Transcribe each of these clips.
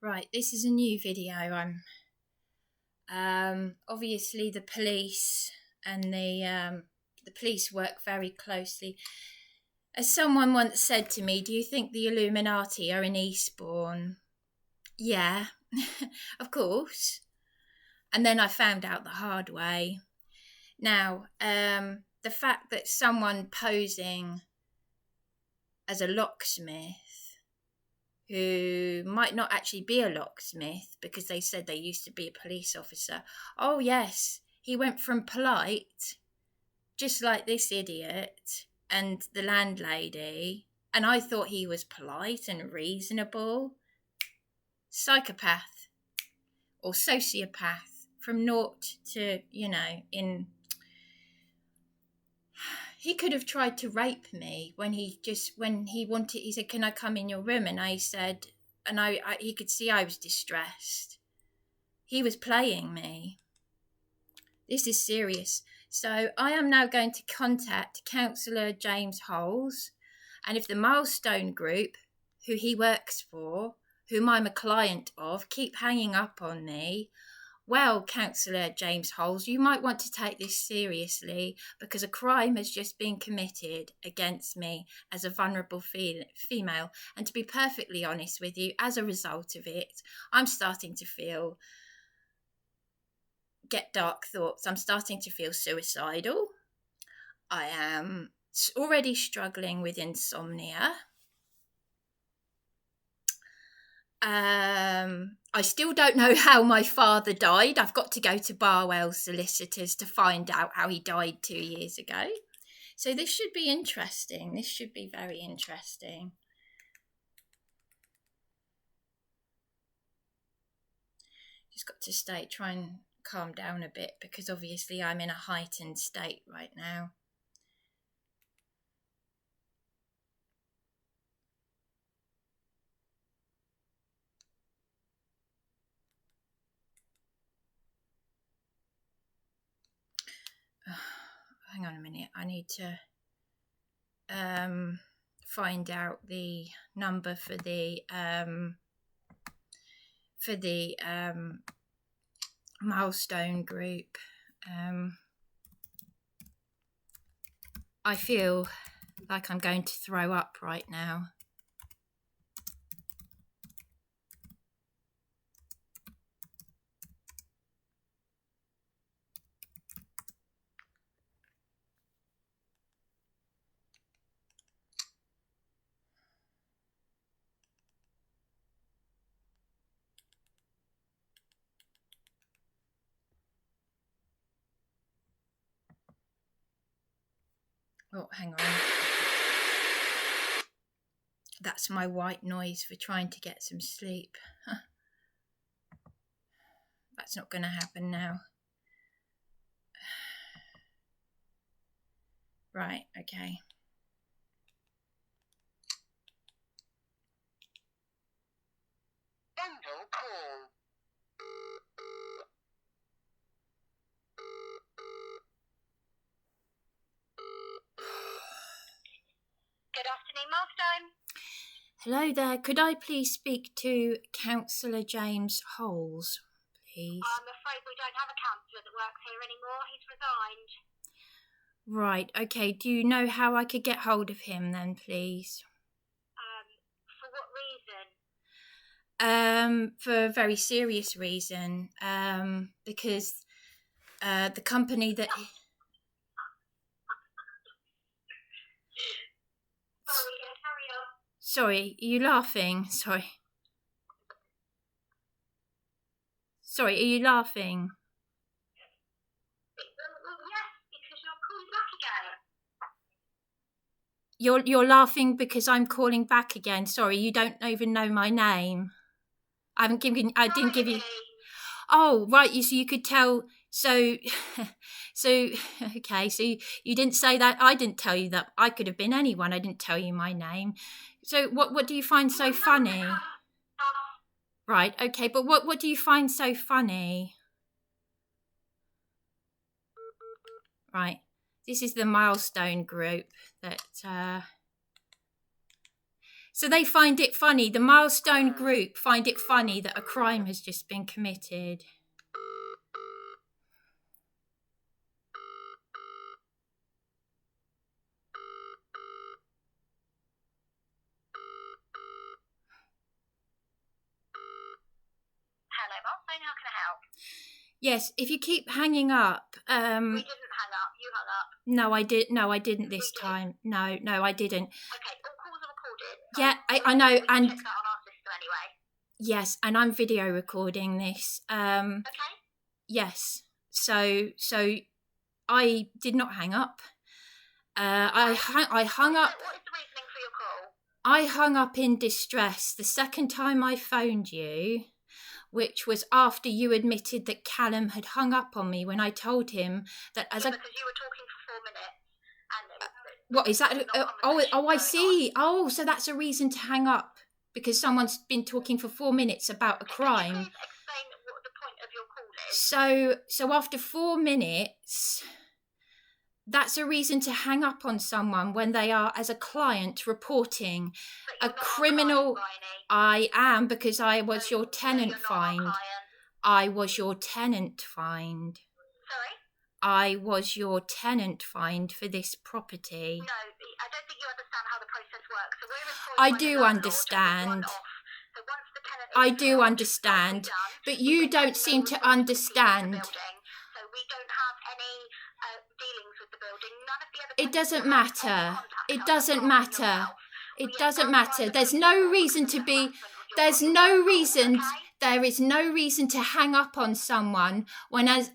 Right, this is a new video. Obviously the police and the police work very closely. As someone once said to me, do you think the Illuminati are in Eastbourne? Yeah, of course. And then I found out the hard way. Now, the fact that someone posing as a locksmith who might not actually be a locksmith because they said they used to be a police officer. Oh, yes, he went from polite, just like this idiot and the landlady, and I thought he was polite and reasonable. Psychopath or sociopath from naught to, in... He could have tried to rape me when he wanted, he said, can I come in your room? And I said, and he could see I was distressed. He was playing me. This is serious. So I am now going to contact Councillor James Holes, and if the Milestone group, who he works for, whom I'm a client of, keep hanging up on me, well, Councillor James Holes, you might want to take this seriously because a crime has just been committed against me as a vulnerable female. And to be perfectly honest with you, as a result of it, I'm starting to get dark thoughts. I'm starting to feel suicidal. I am already struggling with insomnia. I still don't know how my father died. I've got to go to Barwell's solicitors to find out how he died 2 years ago. So this should be interesting. This should be very interesting. Just got to try and calm down a bit because obviously I'm in a heightened state right now. Hang on a minute, I need to find out the number for the Milestone group. I feel like I'm going to throw up right now. Oh, hang on. That's my white noise for trying to get some sleep. Huh. That's not going to happen now. Right, okay. Bundle call. Good afternoon, Milestone. Hello there. Could I please speak to Councillor James Holes, please? I'm afraid we don't have a councillor that works here anymore. He's resigned. Right, okay. Do you know how I could get hold of him then, please? For what reason? For a very serious reason. Because the company that... Sorry, carry on. Sorry, are you laughing? Sorry. Sorry, are you laughing? Yes, because you're calling back again. You're laughing because I'm calling back again. Sorry, you don't even know my name. I didn't give you... Oh, right, so you could tell... So, okay, so you didn't say that. I didn't tell you that. I could have been anyone. I didn't tell you my name. So what do you find so funny? Right, okay, but what do you find so funny? Right, this is the Milestone group that... So they find it funny. The Milestone group find it funny that a crime has just been committed. Hello, Milestone, how can I help? Yes, if you keep hanging up. We didn't hang up. You hung up. No, I did. No, I didn't this time. No, I didn't. Okay, all calls are recorded. Yeah, I know, We and check that on our system anyway. yes, and I'm video recording this. Okay. Yes. So I did not hang up. I hung up. What is the reasoning for your call? I hung up in distress the second time I phoned you, which was after you admitted that Callum had hung up on me when I told him that as because you were talking for 4 minutes. And what is that? I see. Oh, so that's a reason to hang up because someone's been talking for 4 minutes about a crime. Could you please explain what the point of your call is? So after 4 minutes, that's a reason to hang up on someone when they are, as a client, reporting a criminal. I am, because I was your tenant find. I was your tenant find. Sorry? I was your tenant find for this property. No, I don't think you understand how the process works. So we're employed I by the do landlord understand. to be one-off. So once the tenant is I do filled, understand, like we've done, but we you then don't take seem no to responsibility for the understand. building. So we don't have any dealings with the building. None of the other It doesn't tenants have matter. any contact It us doesn't apart from matter. yourself. It We doesn't are matter. outside There's the no police reason force to for the be. harassment of your There's your no phone call, reason. okay? There is no reason to hang up on someone when as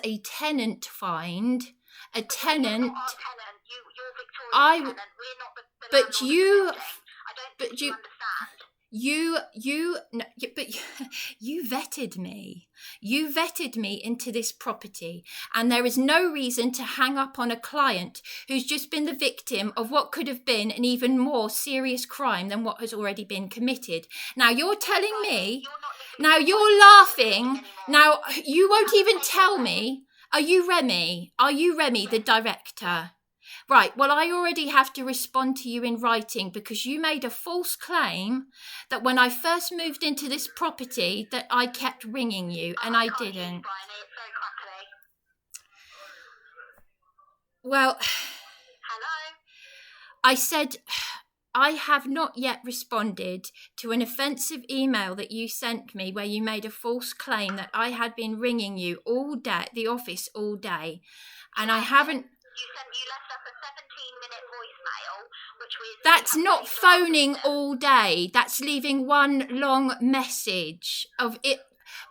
a tenant find a tenant. You're not our tenant. You're Victoria's I. tenant. We're not the But landlord of the you. building. I don't But think you. you understand. No, but you vetted me. You vetted me into this property, and there is no reason to hang up on a client who's just been the victim of what could have been an even more serious crime than what has already been committed. Now you're telling me, now you're laughing, now you won't even tell me. Are you Remy? Are you Remy, the director? Right, well, I already have to respond to you in writing because you made a false claim that when I first moved into this property that I kept ringing you, and I didn't. Briony, it's very crackly. Well, hello? I said I have not yet responded to an offensive email that you sent me where you made a false claim that I had been ringing you all day, at the office all day, and I haven't. You left us a 17-minute voicemail, which we... That's not phoning all day. That's leaving one long message of it,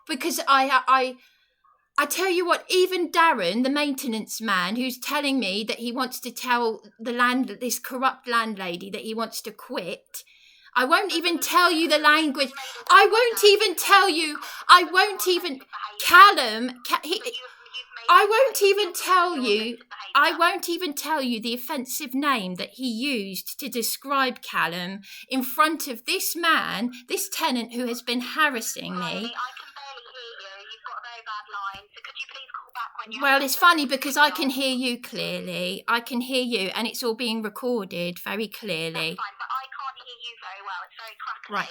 because I tell you what, even Darren, the maintenance man, who's telling me that he wants to tell this corrupt landlady that he wants to quit. I won't even tell you the language. I won't even tell you. I won't even. Callum, I won't even tell you. I won't even tell you the offensive name that he used to describe Callum in front of this man, this tenant who has been harassing me. I can barely hear you. You've got a very bad line. So could you please call back when you... Well, it's funny because I can hear you clearly. I can hear you, and it's all being recorded very clearly. That's fine, but I can't hear you very well. It's very crackly. Right.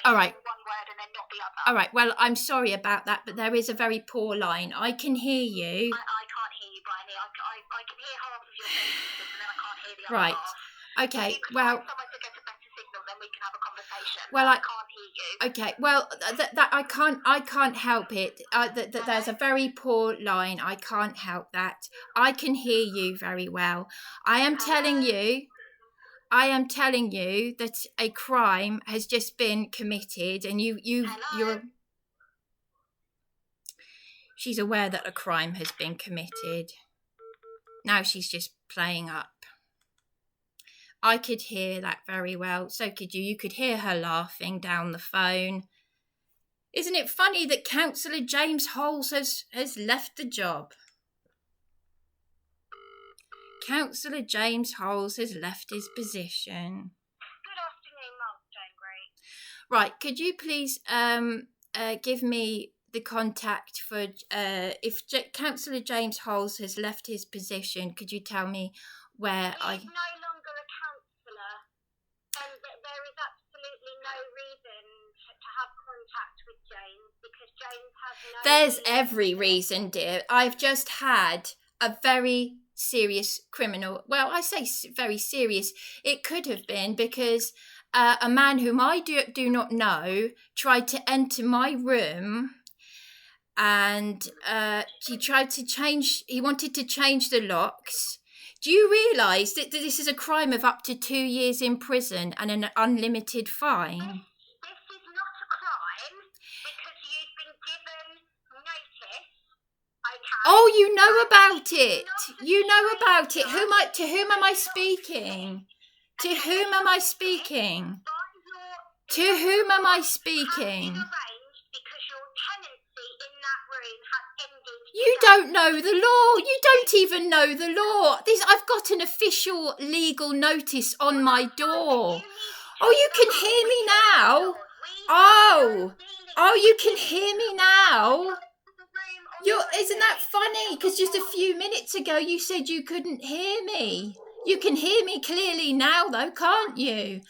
I'm all right. one word and then not the other. All right. Well, I'm sorry about that, but there is a very poor line. I can hear you. I can't hear you, Briony. I can hear half of your sentences and then I can't hear the other right. half. Okay. If you could well. find somewhere to get a better signal, then we can have a conversation. Well, I can't hear you. Okay. Well, that I can't help it. There's a very poor line. I can't help that. I can hear you very well. I am telling you that a crime has just been committed, and you're. She's aware that a crime has been committed. Now she's just playing up. I could hear that very well. So could you. You could hear her laughing down the phone. Isn't it funny that Councillor James Holes has left the job? Councillor James Holes has left his position. Good afternoon, Milestone Group. Right, could you please give me the contact for if Councillor James Holes has left his position? Could you tell me where He's no longer a councillor. have contact with James because James has no... There's every reason, dear. I've just had a very serious criminal... Well, I say very serious. It could have been because a man whom I do not know tried to enter my room and he wanted to change the locks. Do you realise that this is a crime of up to 2 years in prison and an unlimited fine? This is not a crime because you've been given notice, okay? Oh, you know about it. You know about it. To whom am I speaking? To whom am I speaking? To whom am I speaking? Because your tenancy in that room has ended. You don't know the law. You don't even know the law. I've got an official legal notice on my door. Oh, you can hear me now. Oh, you can hear me now. Isn't that funny? Because just a few minutes ago you said you couldn't hear me. You can hear me clearly now, though, can't you?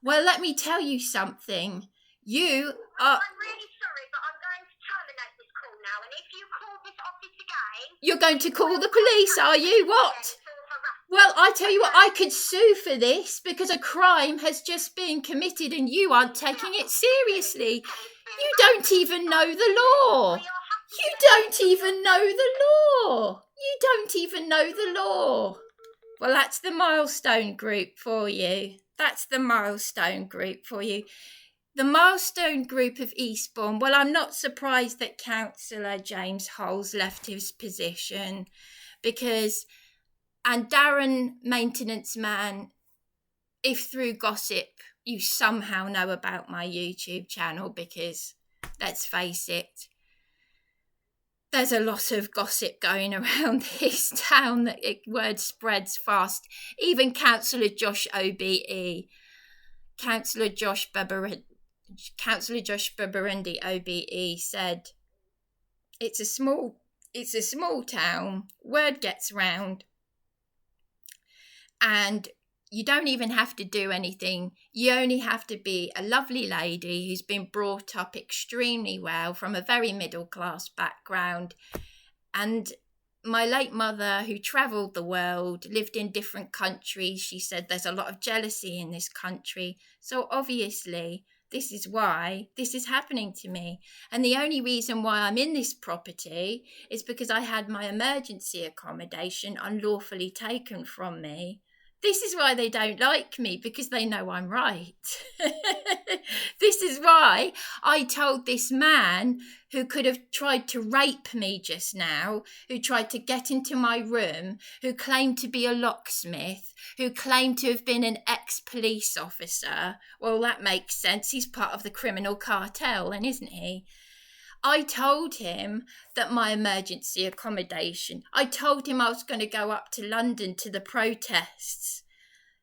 Well, let me tell you something. You are... I'm really sorry, but I'm going to terminate this call now. And if you call this office again... You're going to call the police, are you? What? Well, I tell you what, I could sue for this because a crime has just been committed and you aren't taking it seriously. You don't even know the law. You don't even know the law. You don't even know the law. Well, that's the Milestone group for you. That's the Milestone group for you. The Milestone group of Eastbourne. Well, I'm not surprised that Councillor James Holes left his position because, and Darren, maintenance man, if through gossip you somehow know about my YouTube channel, because let's face it, there's a lot of gossip going around this town that word spreads fast. Even Councillor Josh OBE, Councillor Josh Babarendi OBE said, it's a small town, word gets round, and you don't even have to do anything. You only have to be a lovely lady who's been brought up extremely well from a very middle class background. And my late mother, who travelled the world, lived in different countries, she said there's a lot of jealousy in this country. So obviously, this is why this is happening to me. And the only reason why I'm in this property is because I had my emergency accommodation unlawfully taken from me. This is why they don't like me, because they know I'm right. This is why I told this man who could have tried to rape me just now, who tried to get into my room, who claimed to be a locksmith, who claimed to have been an ex-police officer. Well, that makes sense. He's part of the criminal cartel, then, isn't he? I told him that my emergency accommodation, I told him I was going to go up to London to the protests.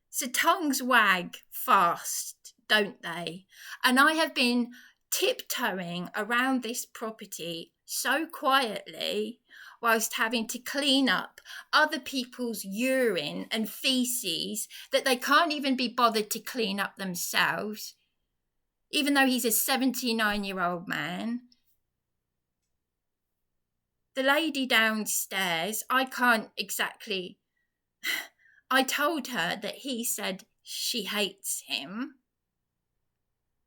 So tongues wag fast, don't they? And I have been tiptoeing around this property so quietly whilst having to clean up other people's urine and feces that they can't even be bothered to clean up themselves, even though he's a 79-year-old man. The lady downstairs, I told her that he said she hates him,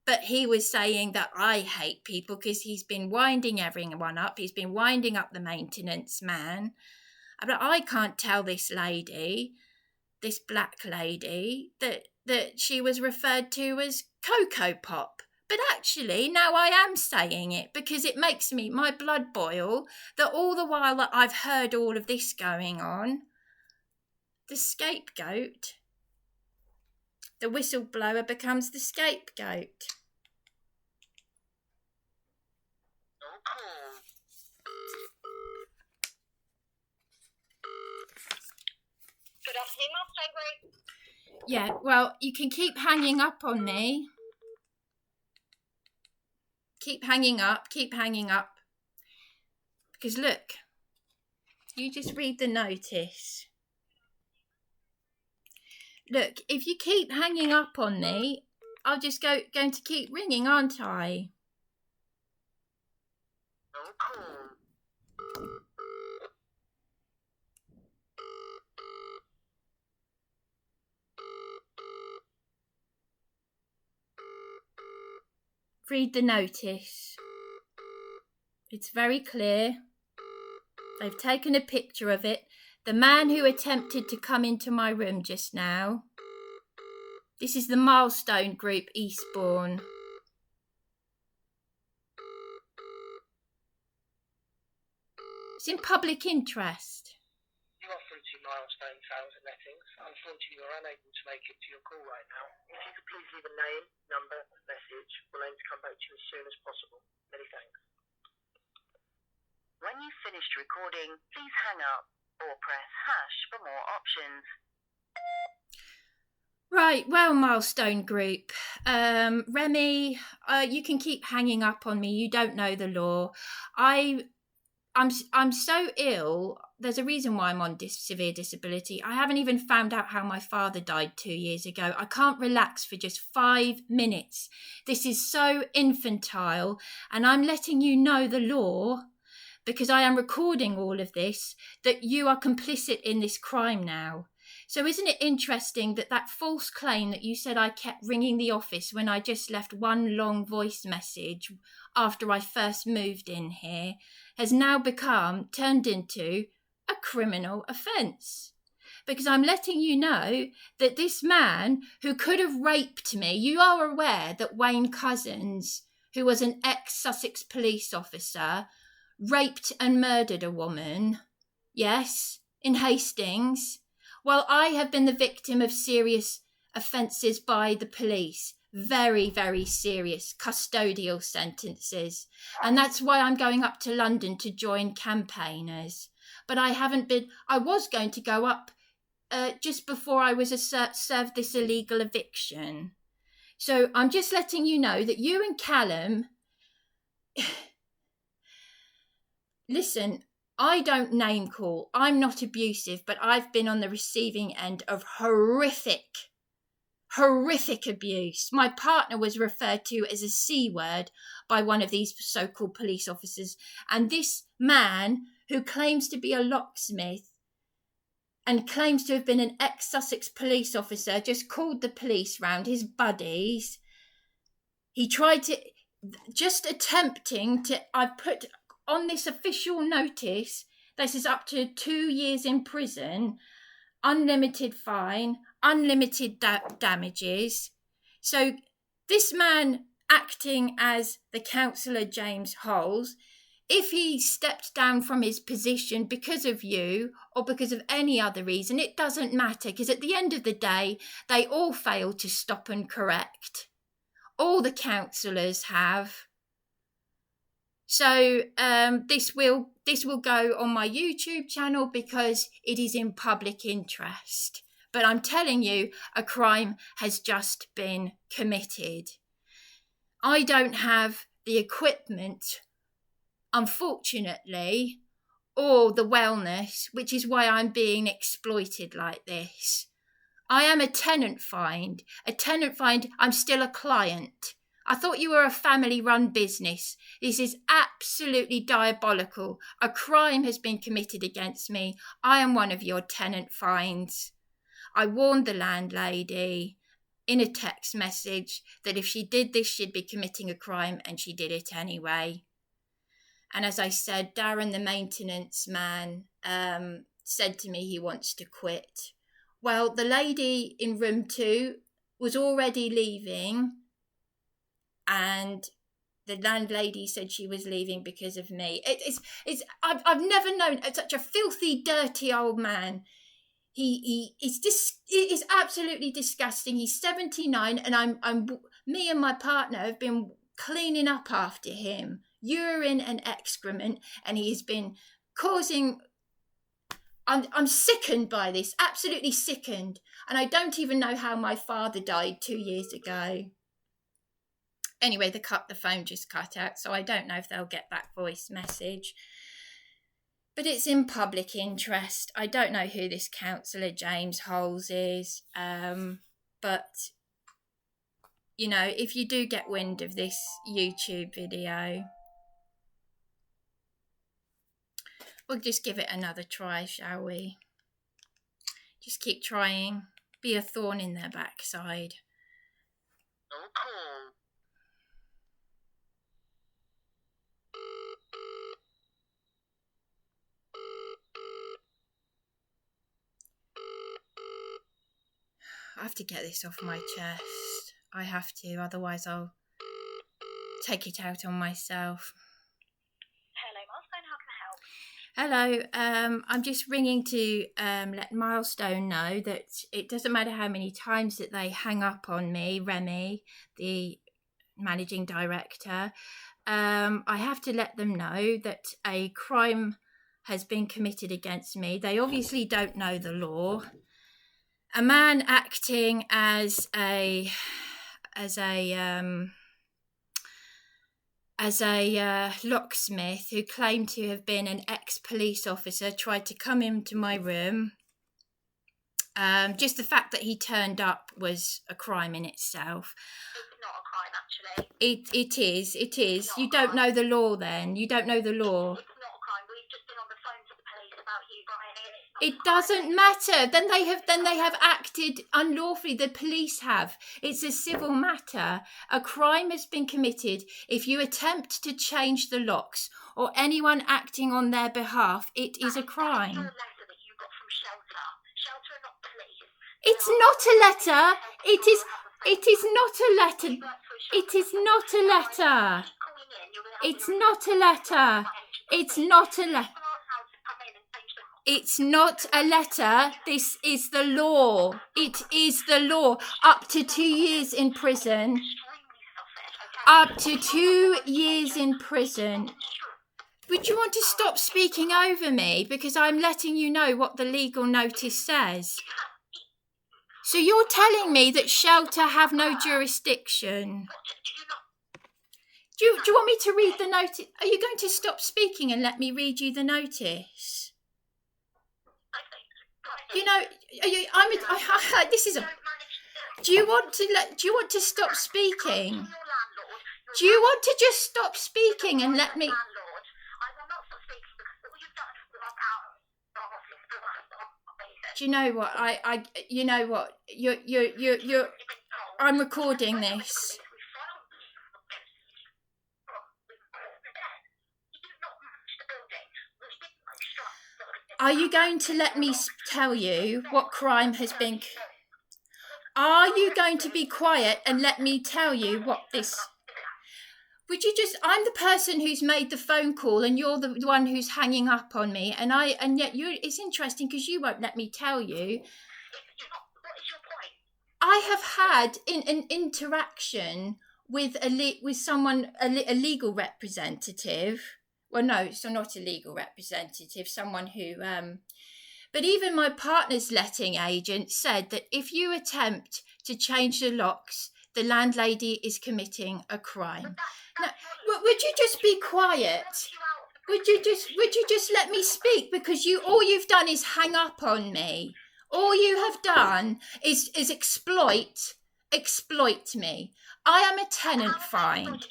but he was saying that I hate people because he's been winding everyone up. He's been winding up the maintenance man. But I can't tell this lady, this black lady, that she was referred to as Cocoa Pop. But actually, now I am saying it because it makes my blood boil that all the while that I've heard all of this going on, the scapegoat, the whistleblower becomes the scapegoat. Good afternoon, Milestone Group. Yeah, well, you can keep hanging up on me. Keep hanging up. Because look, you just read the notice. Look, if you keep hanging up on me, I'll just going to keep ringing, aren't I? read the notice. It's very clear. They've taken a picture of it. The man who attempted to come into my room just now. This is the Milestone group, Eastbourne. It's in public interest. You are through to Milestone Sales and Lettings. Unfortunately, you're unable to make it to your call right now. If you could please leave a name, number, and message, we'll aim to come back to you as soon as possible. Many thanks. When you've finished recording, please hang up or press # for more options. Right, well, Milestone Group, Remy, you can keep hanging up on me. You don't know the law. I'm so ill. There's a reason why I'm on severe disability. I haven't even found out how my father died 2 years ago. I can't relax for just 5 minutes. This is so infantile, and I'm letting you know the law, because I am recording all of this, that you are complicit in this crime now. So isn't it interesting that that false claim that you said I kept ringing the office when I just left one long voice message after I first moved in here has now turned into a criminal offence? Because I'm letting you know that this man who could have raped me, you are aware that Wayne Cousins, who was an ex-Sussex police officer, raped and murdered a woman, yes, in Hastings. Well, I have been the victim of serious offences by the police. Very, very serious custodial sentences. And that's why I'm going up to London to join campaigners. But I haven't been. I was going to go up just before I was served this illegal eviction. So I'm just letting you know that you and CALLUM... Listen, I don't name call. I'm not abusive, but I've been on the receiving end of horrific abuse. My partner was referred to as a C word by one of these so-called police officers. And this man, who claims to be a locksmith and claims to have been an ex-Sussex police officer, just called the police round, his buddies. He tried to, just attempting to, I put on this official notice, this is up to 2 years in prison, unlimited fine, unlimited damages. So this man acting as the councillor James Holes, if he stepped down from his position because of you or because of any other reason, it doesn't matter, because at the end of the day, they all fail to stop and correct. All the councillors have. So this will go on my YouTube channel because it is in public interest. But I'm telling you, a crime has just been committed. I don't have the equipment, unfortunately, or the wellness, which is why I'm being exploited like this. I am a tenant find. I'm still a client. I thought you were a family-run business. This is absolutely diabolical. A crime has been committed against me. I am one of your tenant finds. I warned the landlady in a text message that if she did this, she'd be committing a crime, and she did it anyway. And as I said, Darren, the maintenance man, said to me he wants to quit. Well, the lady in room 2 was already leaving, and the landlady said she was leaving because of me. I've never known such a filthy, dirty old man. It is absolutely disgusting. He's 79, and me and my partner have been cleaning up after him, urine and excrement, and he has been causing. I'm sickened by this, absolutely sickened, and I don't even know how my father died 2 years ago. Anyway, the phone just cut out, so I don't know if they'll get that voice message. But it's in public interest. I don't know who this councillor James Holes is, but, you know, if you do get wind of this YouTube video, we'll just give it another try, shall we? Just keep trying. Be a thorn in their backside. No call. I have to get this off my chest. I have to, otherwise I'll take it out on myself. Hello, Milestone, how can I help? Hello, I'm just ringing to let Milestone know that it doesn't matter how many times that they hang up on me, Remy, the managing director. I have to let them know that a crime has been committed against me. They obviously don't know the law. A man acting as a locksmith who claimed to have been an ex-police officer tried to come into my room. Just the fact that he turned up was a crime in itself. It's not a crime, actually. It is. You don't know the law then. You don't know the law. It's not a crime. We've just been on the phone to the police about you, Briony, and it's not It a crime. doesn't matter. Then they have acted unlawfully. The police have. It's a civil matter. A crime has been committed. If you attempt to change the locks or anyone acting on their behalf, it is a crime. That is your letter that you got from Shelter. Shelter are not police. It's not a letter. It is not a letter. It is not a letter. It's not a letter. It's not a letter. It's not a letter. This is the law. It is the law. Up to 2 years in prison. Up to 2 years in prison. Would you want to stop speaking over me? Because I'm letting you know what the legal notice says. So you're telling me that Shelter have no jurisdiction? Do you want me to read the notice? Are you going to stop speaking and let me read you the notice? You know, this is a. Do you want to stop speaking? Do you want to just stop speaking and let me? Do you know what? You know what? I'm recording this. Are you going to let me tell you what crime has been? Are you going to be quiet and let me tell you what this? Would you just? I'm the person who's made the phone call, and you're the one who's hanging up on me. And yet you. It's interesting because you won't let me tell you. What is your point? I have had an interaction with a legal representative. Well, no, so not a legal representative. Someone who. But even my partner's letting agent said that if you attempt to change the locks, the landlady is committing a crime. Now, would you just be quiet? Would you just let me speak? Because all you've done is hang up on me. All you have done is exploit me. I am a tenant find.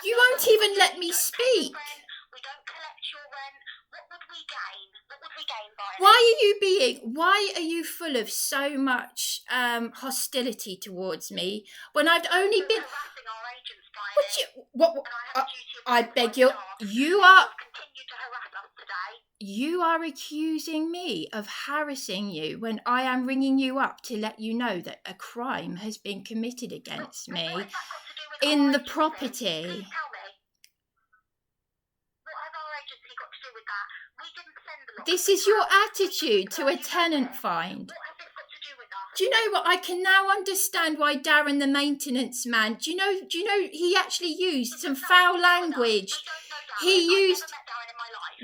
You won't even let me speak. We don't collect your rent. What would we gain? What would we gain by it? Why are you full of so much hostility towards me when I've only been Harassing our agents by it. I beg you are Continue to harass us today. You are accusing me of harassing you when I am ringing you up to let you know that a crime has been committed against me What has that got to do with in our the agency? property. Please tell me. What has our agency got to do with that? We didn't send the lot. This is your attitude to a tenant find. What has this got to do with us? Do you know what? I can now understand why Darren, the maintenance man, do you know he actually used some foul language. He used,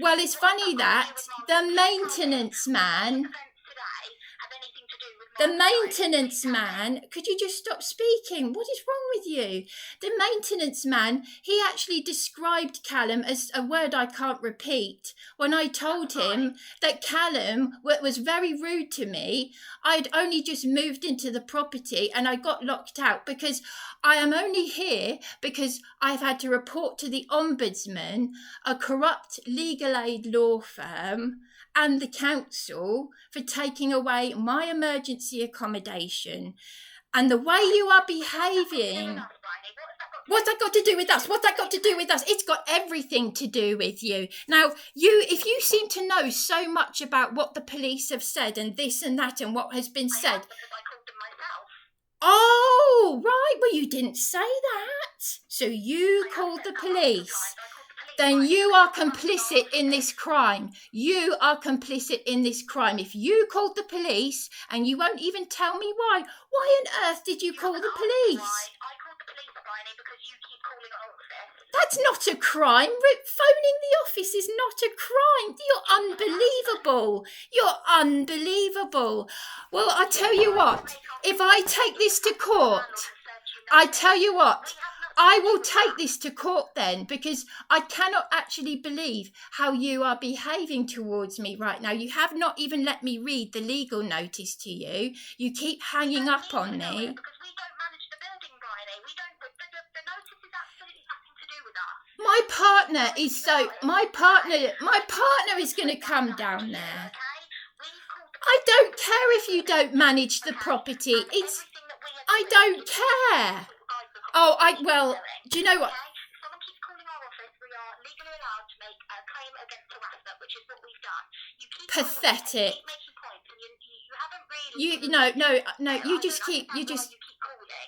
well, it's funny that the maintenance man, could you just stop speaking? What is wrong with you? The maintenance man, he actually described CALLUM as a word I can't repeat. When I told him that CALLUM was very rude to me, I'd only just moved into the property and I got locked out because I am only here because I've had to report to the Ombudsman, a corrupt legal aid law firm, and the council for taking away my emergency accommodation. And the way you are behaving... What's that got to do with us? What's that got to do with us? It's got everything to do with you. Now, if you seem to know so much about what the police have said and this and that and what has been said... Because I called them Oh, right. Well, you didn't say that. So you called the police. Then you are complicit in this crime. You are complicit in this crime. If you called the police and you won't even tell me why on earth did you call the police? I called the police, Briony, because you keep calling our office. That's not a crime. Phoning the office is not a crime. You're unbelievable. You're unbelievable. Well, I tell you what, if I take this to court, I tell you what, I will take this to court then, because I cannot actually believe how you are behaving towards me right now. You have not even let me read the legal notice to you. You keep hanging up on me. Because we don't manage the building, Briony. We don't. The notice is absolutely nothing to do with us. My partner is going to come down there. I don't care if you don't manage the property. I don't care. Do you know what? If someone keeps calling our office, we are legally allowed to make a claim against harassment, which is what we've done. You keep Pathetic. Keep making points, and you haven't really. You just keep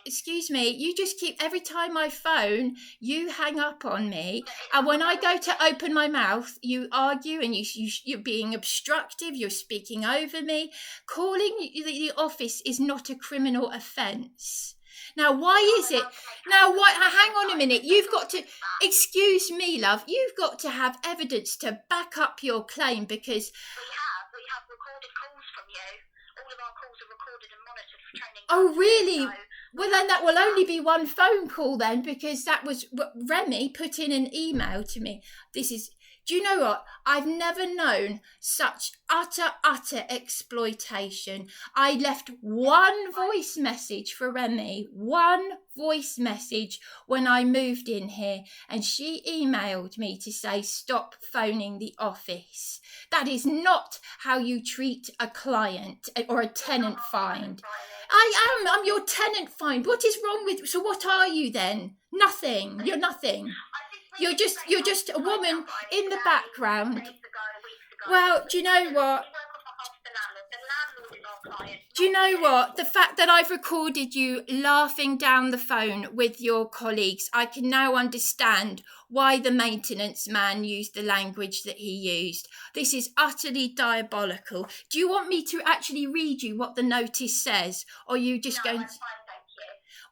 excuse me, you just keep, every time I phone, you hang up on me, and when I go to open my mouth, you argue, and you're being obstructive, you're speaking over me. Calling the office is not a criminal offence. Now, why is it? Now, why? Hang on a minute. You've got to, excuse me, love, you've got to have evidence to back up your claim, because We have recorded calls from you. All of our calls are recorded and monitored for training. oh, really? Well, then that will only be one phone call then, because that was what Remy put in an email to me. Do you know what? I've never known such utter exploitation. I left one voice message for Remy, one voice message when I moved in here, and she emailed me to say, stop phoning the office. That is not how you treat a client or a tenant find. I'm your tenant find. What is wrong with, so what are you then? Nothing. You're nothing. You're just a woman in the background. Well, do you know what? Do you know what? The fact that I've recorded you laughing down the phone with your colleagues, I can now understand why the maintenance man used the language that he used. This is utterly diabolical. Do you want me to actually read you what the notice says, or are you just going to...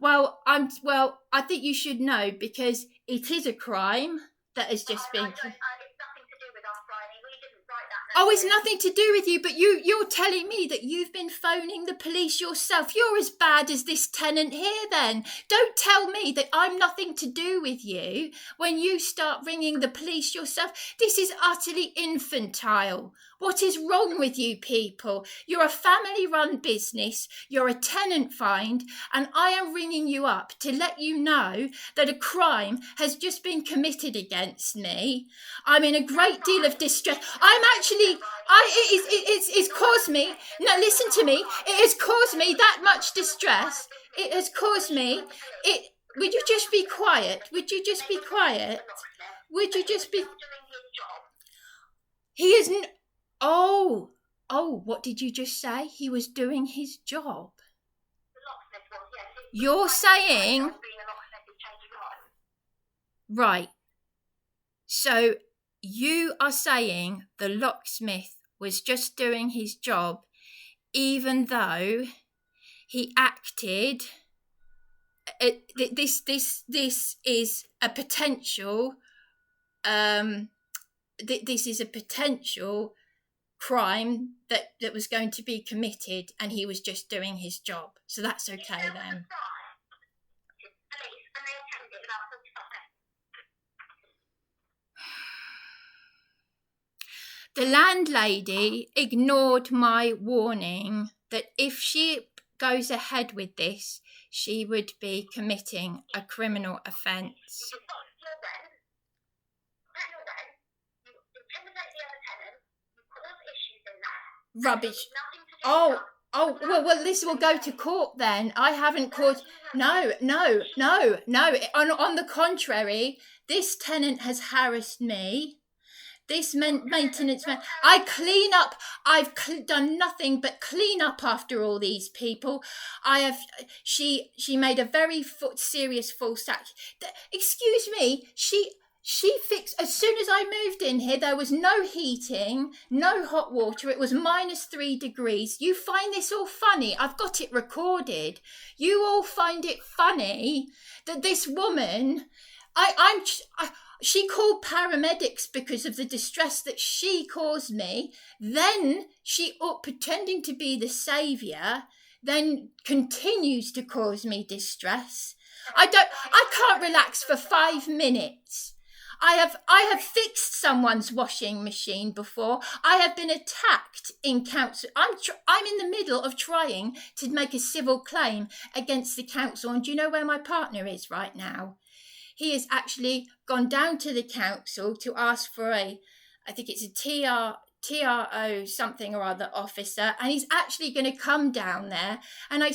Well, I think you should know, because it is a crime that has just been... It's nothing to do with us, Briony. We didn't write that. Oh, it's nothing to do with you, but you're telling me that you've been phoning the police yourself. You're as bad as this tenant here then. Don't tell me that I'm nothing to do with you when you start ringing the police yourself. This is utterly infantile. What is wrong with you people? You're a family-run business, you're a tenant find, and I am ringing you up to let you know that a crime has just been committed against me. I'm in a great deal of distress. It's caused me, no, listen to me, it has caused me that much distress. It has caused me, would you just be quiet? Would you just be quiet? Would you just be... He isn't... Oh, what did you just say? He was doing his job. You're saying... Right. So you are saying the locksmith was just doing his job, even though he acted... This is a potential... This is a potential crime that was going to be committed, and he was just doing his job. So that's okay then. The landlady ignored my warning that if she goes ahead with this, she would be committing a criminal offence. Rubbish. Oh, well, this will go to court then. I haven't caused... No. On the contrary, this tenant has harassed me. This maintenance man, I clean up. I've done nothing but clean up after all these people. I have. She made a very serious false act. Excuse me. She fixed, as soon as I moved in here, there was no heating, no hot water. It was -3 degrees. You find this all funny? I've got it recorded. You all find it funny that this woman, she called paramedics because of the distress that she caused me. Then she, pretending to be the saviour, then continues to cause me distress. I can't relax for 5 minutes. I have fixed someone's washing machine before. I have been attacked in council. I'm in the middle of trying to make a civil claim against the council. And do you know where my partner is right now? He has actually gone down to the council to ask for I think it's a TRO something or other officer, and he's actually going to come down there. And I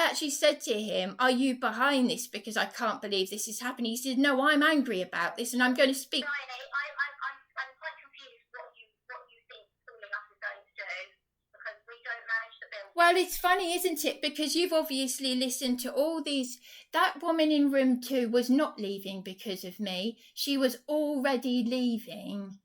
actually said to him, are you behind this? Because I can't believe this is happening. He said, no, I'm angry about this and I'm going to speak. Briony, I'm quite confused what you think calling us is going to do, because we don't manage the building. Well, it's funny, isn't it? Because you've obviously listened to all these. That woman in room 2 was not leaving because of me. She was already leaving.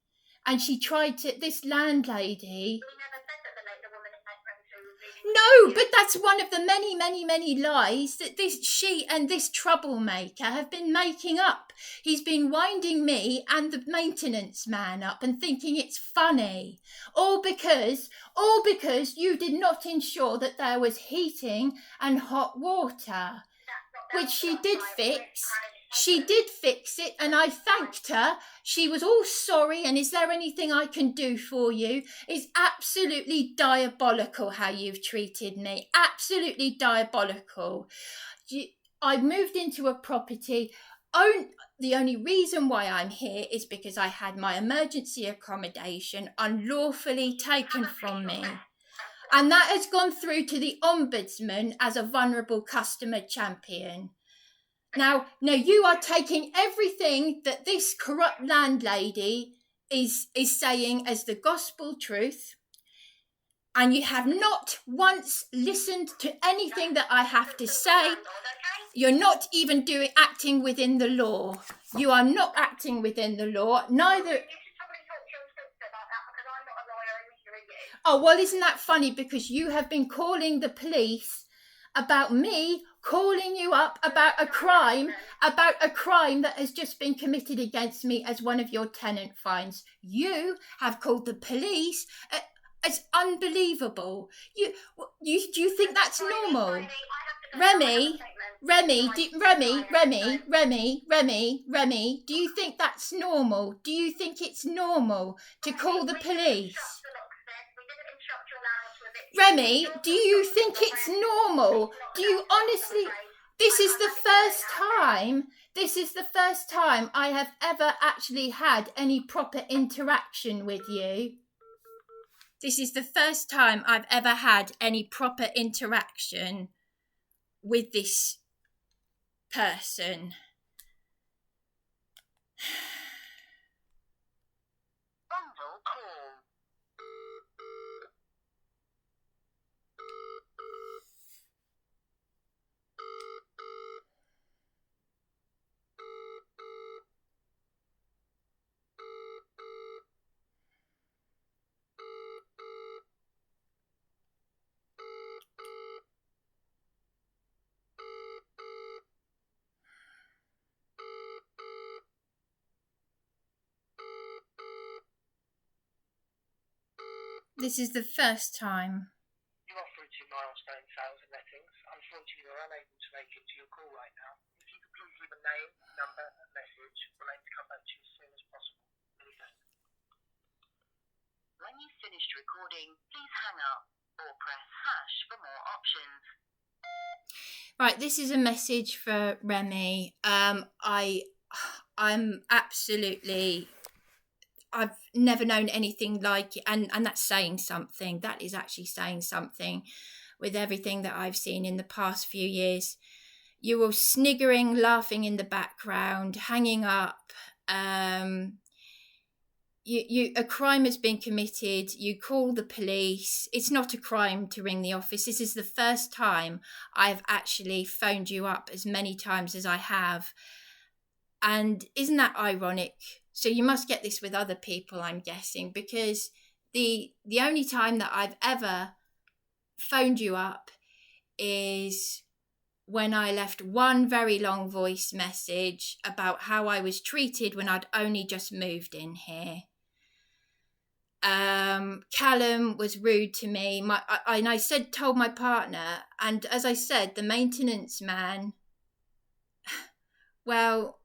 And she tried to, this landlady. We never said that the woman in room 2 was leaving. No, but that's one of the many, many, many lies that she and this troublemaker have been making up. He's been winding me and the maintenance man up and thinking it's funny. All because you did not ensure that there was heating and hot water, which she did fix. She did fix it, and I thanked her. She was all sorry, and is there anything I can do for you? It's absolutely diabolical how you've treated me. Absolutely diabolical. I moved into a property. The only reason why I'm here is because I had my emergency accommodation unlawfully taken from me. And that has gone through to the Ombudsman as a vulnerable customer champion. Now you are taking everything that this corrupt landlady is saying as the gospel truth, and you have not once listened to anything that I have to say. You're not even acting within the law. You are not acting within the law. Neither. Oh, well, isn't that funny? Because you have been calling the police about me calling you up about a crime that has just been committed against me as one of your tenant fines. You have called the police. It's unbelievable. Do you think that's normal? Remy, do you think that's normal? Do you think it's normal to call the police? Remy, do you think it's normal? Do you honestly? This is the first time I have ever actually had any proper interaction with you. This is the first time I've ever had any proper interaction with this person. Bundle call. This is the first time. You are through to Milestone Sales and Lettings. Unfortunately, we're unable to make it to your call right now. If you could please leave a name, number, and message, we'll aim to come back to you as soon as possible. Many thanks. When you've finished recording, please hang up or press # for more options. Right, this is a message for Remy. I'm absolutely. I've never known anything like it, and that's saying something. That is actually saying something with everything that I've seen in the past few years. You were sniggering, laughing in the background, hanging up. a crime has been committed, you call the police. It's not a crime to ring the office. This is the first time I've actually phoned you up as many times as I have. And isn't that ironic? So you must get this with other people, I'm guessing, because the only time that I've ever phoned you up is when I left one very long voice message about how I was treated when I'd only just moved in here. Callum was rude to me. And I told my partner, and as I said, the maintenance man, well,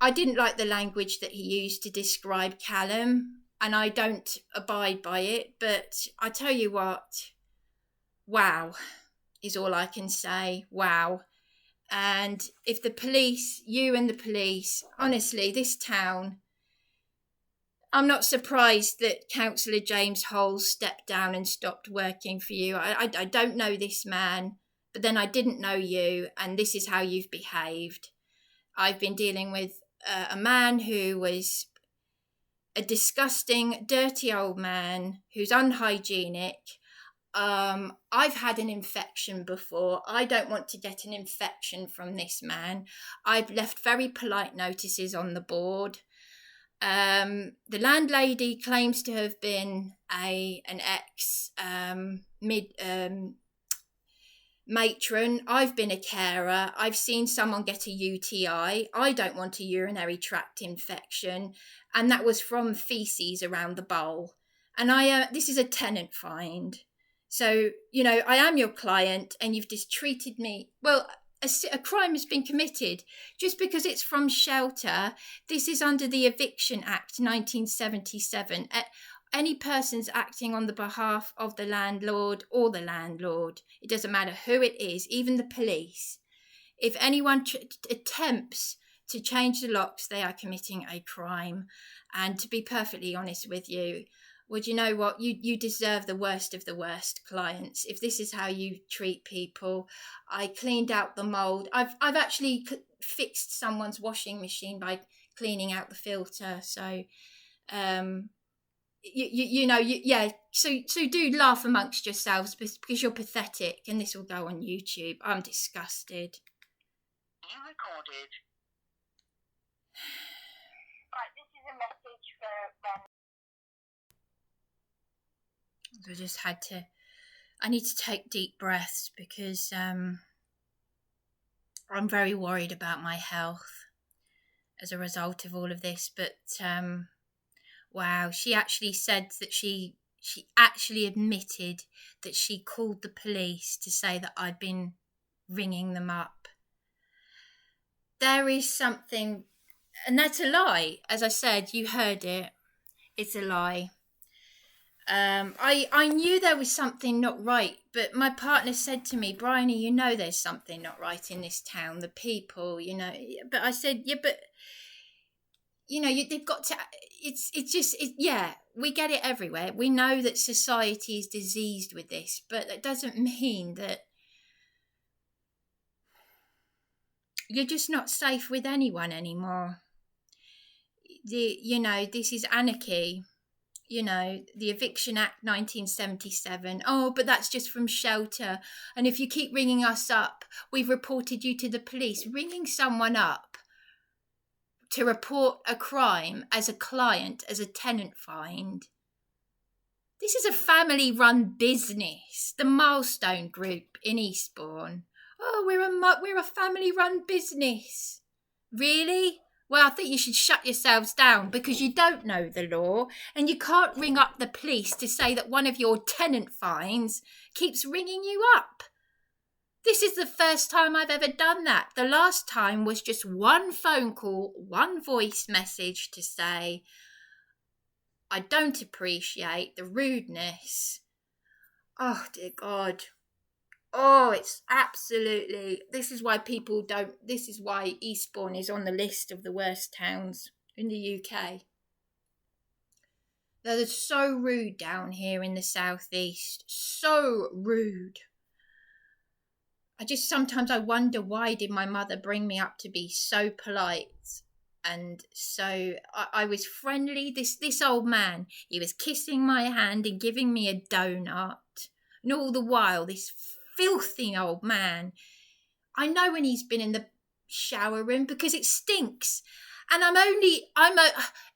I didn't like the language that he used to describe Callum, and I don't abide by it, but I tell you what, wow, is all I can say. Wow. And if the police, you and the police, honestly, this town, I'm not surprised that Councillor James Holes stepped down and stopped working for you. I don't know this man, but then I didn't know you, and this is how you've behaved. I've been dealing with a man who was a disgusting, dirty old man who's unhygienic. I've had an infection before. I don't want to get an infection from this man. I've left very polite notices on the board. The landlady claims to have been an ex matron. I've been a carer. I've seen someone get a UTI. I don't want a urinary tract infection, and that was from feces around the bowl. And this is a tenant find. So, I am your client, and you've just treated me well. A crime has been committed just because it's from shelter. This is under the Eviction Act 1977. Any persons acting on the behalf of the landlord or the landlord, it doesn't matter who it is, even the police. If anyone attempts to change the locks, they are committing a crime. And to be perfectly honest with you, well, you know what? You deserve the worst of the worst clients. If this is how you treat people, I cleaned out the mould. I've actually fixed someone's washing machine by cleaning out the filter. So, So do laugh amongst yourselves because you're pathetic, and this will go on YouTube. I'm disgusted. You recorded. Right, this is a message for them. I just I need to take deep breaths because I'm very worried about my health as a result of all of this. But wow, she actually said that she actually admitted that she called the police to say that I'd been ringing them up. There is something, and that's a lie. As I said, you heard it. It's a lie. I knew there was something not right, but my partner said to me, Briony, there's something not right in this town, the people, But I said, yeah, but, they've got to, we get it everywhere. We know that society is diseased with this, but that doesn't mean that you're just not safe with anyone anymore. This is anarchy. The Eviction Act 1977. Oh, but that's just from shelter. And if you keep ringing us up, we've reported you to the police. Ringing someone up to report a crime as a client, as a tenant find. This is a family-run business. The Milestone Group in Eastbourne. Oh, we're a family-run business. Really? Well, I think you should shut yourselves down because you don't know the law and you can't ring up the police to say that one of your tenant fines keeps ringing you up. This is the first time I've ever done that. The last time was just one phone call, one voice message to say, I don't appreciate the rudeness. Oh, dear God. Oh, it's absolutely, this is why Eastbourne is on the list of the worst towns in the UK. They're so rude down here in the southeast. So rude. Sometimes I wonder, why did my mother bring me up to be so polite? And so I was friendly. This old man, he was kissing my hand and giving me a donut. And all the while, this filthy old man, I know when he's been in the shower room because it stinks. And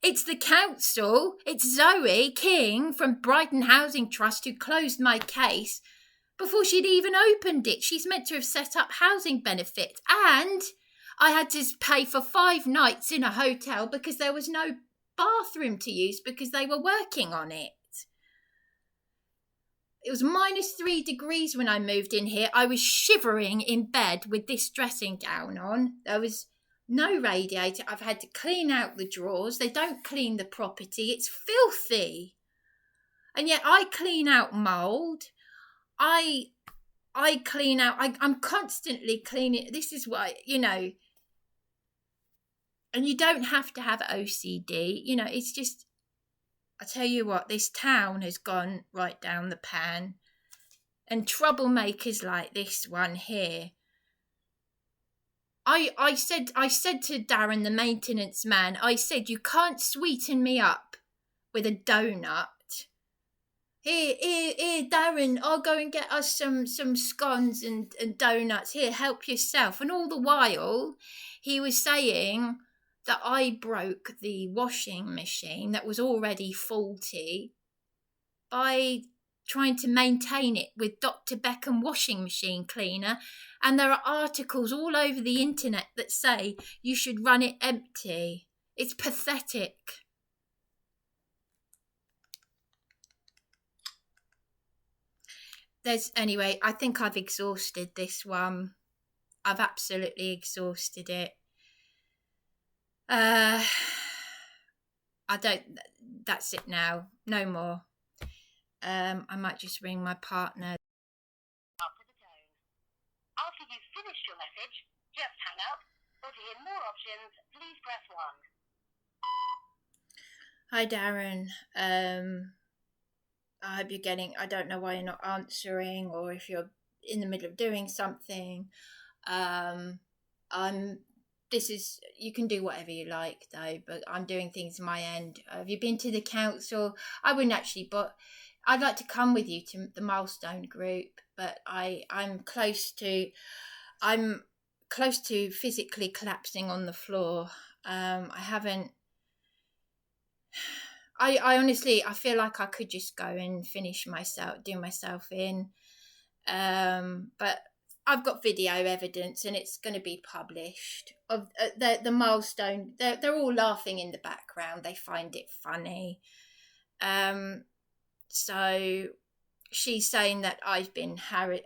it's the council, it's Zoe King from Brighton Housing Trust who closed my case before she'd even opened it. She's meant to have set up housing benefits, and I had to pay for 5 nights in a hotel because there was no bathroom to use because they were working on it. It was -3 degrees when I moved in here. I was shivering in bed with this dressing gown on. There was no radiator. I've had to clean out the drawers. They don't clean the property. It's filthy. And yet I clean out mould. I clean out. I'm constantly cleaning. This is why, and you don't have to have OCD. It's just, I tell you what, this town has gone right down the pan. And troublemakers like this one here. I said to Darren, the maintenance man, I said, you can't sweeten me up with a donut. Here, Darren, I'll go and get us some scones and donuts. Here, help yourself. And all the while, he was saying that I broke the washing machine that was already faulty by trying to maintain it with Dr. Beckham washing machine cleaner. And there are articles all over the internet that say you should run it empty. It's pathetic. Anyway, I think I've exhausted this one. I've absolutely exhausted it. That's it now. No more. I might just ring my partner. After the tone. After you've finished your message, just hang up. Or to hear more options, please press 1. Hi, Darren. I hope you're I don't know why you're not answering, or if you're in the middle of doing something. You can do whatever you like though, but I'm doing things my end. Have you been to the council? I wouldn't actually, but I'd like to come with you to the Milestone group, but I'm close to physically collapsing on the floor. I honestly, I feel like I could just go and do myself in. But I've got video evidence and it's going to be published of the Milestone. They're all laughing in the background. They find it funny. So she's saying that I've been harried.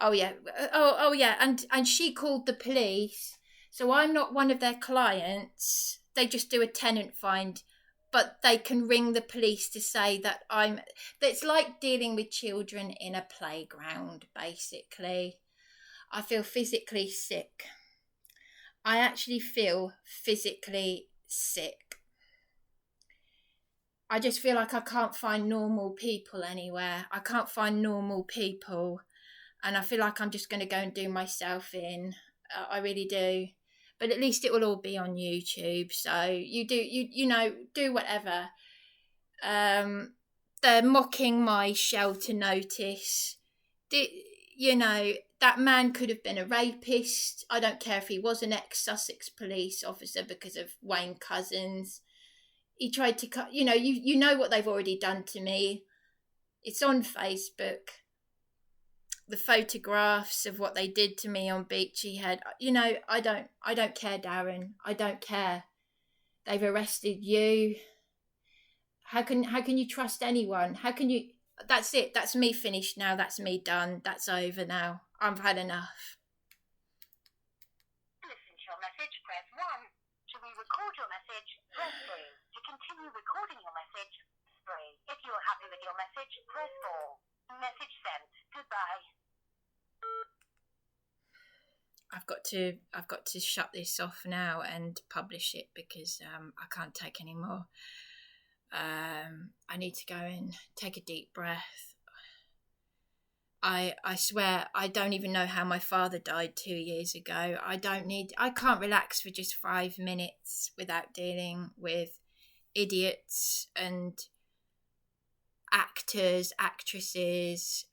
Oh yeah. And she called the police. So I'm not one of their clients. They just do a tenant find. But they can ring the police to say that it's like dealing with children in a playground, basically. I feel physically sick. I actually feel physically sick. I just feel like I can't find normal people anywhere. I can't find normal people. And I feel like I'm just going to go and do myself in. I really do. But at least it will all be on YouTube. So you do whatever. They're mocking my shelter notice. That man could have been a rapist. I don't care if he was an ex-Sussex police officer because of Wayne Couzens. He tried to cut, you know what they've already done to me. It's on Facebook. The photographs of what they did to me on Beachy Head. I don't care, Darren. I don't care. They've arrested you. How can you trust anyone? How can you? That's it. That's me finished now. That's me done. That's over now. I've had enough. To listen to your message, press 1. To re-record your message, press 2. To continue recording your message, press 3. If you are happy with your message, press 4. Message sent. Goodbye. I've got to shut this off now and publish it because I can't take any more. I need to go and take a deep breath. I swear I don't even know how my father died 2 years ago. I can't relax for just 5 minutes without dealing with idiots and actors, actresses,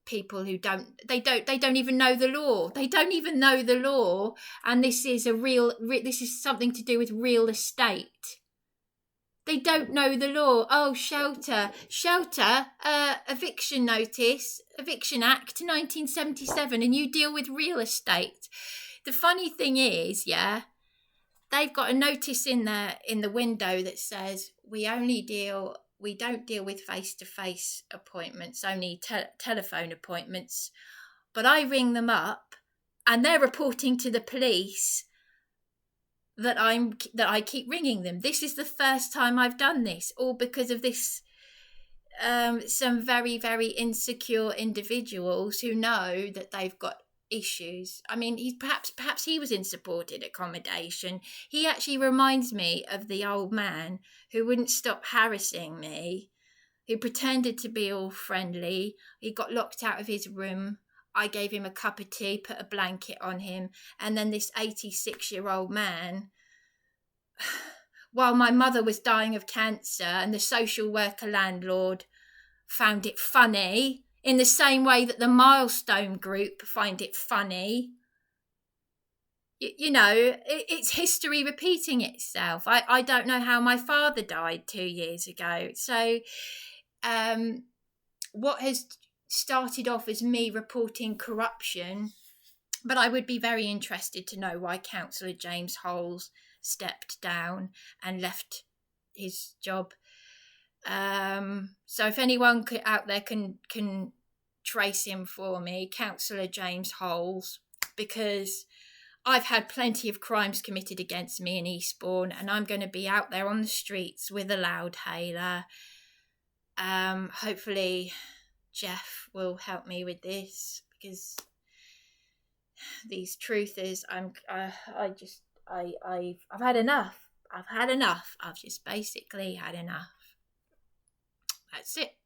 people who don't even know the law. They don't even know the law, and this is this is something to do with real estate. They don't know the law. Oh, shelter, eviction notice, Eviction Act 1977, and you deal with real estate. The funny thing is, yeah, they've got a notice in the window that says we don't deal with face-to-face appointments, only telephone appointments. But I ring them up, and they're reporting to the police that I keep ringing them. This is the first time I've done this, all because of this. Some very, very insecure individuals who know that they've got issues. I mean, perhaps he was in supported accommodation. He actually reminds me of the old man who wouldn't stop harassing me, who pretended to be all friendly. He got locked out of his room. I gave him a cup of tea, put a blanket on him, and then this 86-year-old man, while my mother was dying of cancer and the social worker landlord found it funny, in the same way that the Milestone group find it funny. You know, it's history repeating itself. I don't know how my father died 2 years ago. So what has started off as me reporting corruption, but I would be very interested to know why Councillor James Holes stepped down and left his job. So if anyone out there can trace him for me, Councillor James Holes, because I've had plenty of crimes committed against me in Eastbourne, and I'm going to be out there on the streets with a loudhailer. Hopefully Jeff will help me with this, because these truthers, I've had enough. I've just basically had enough. That's it.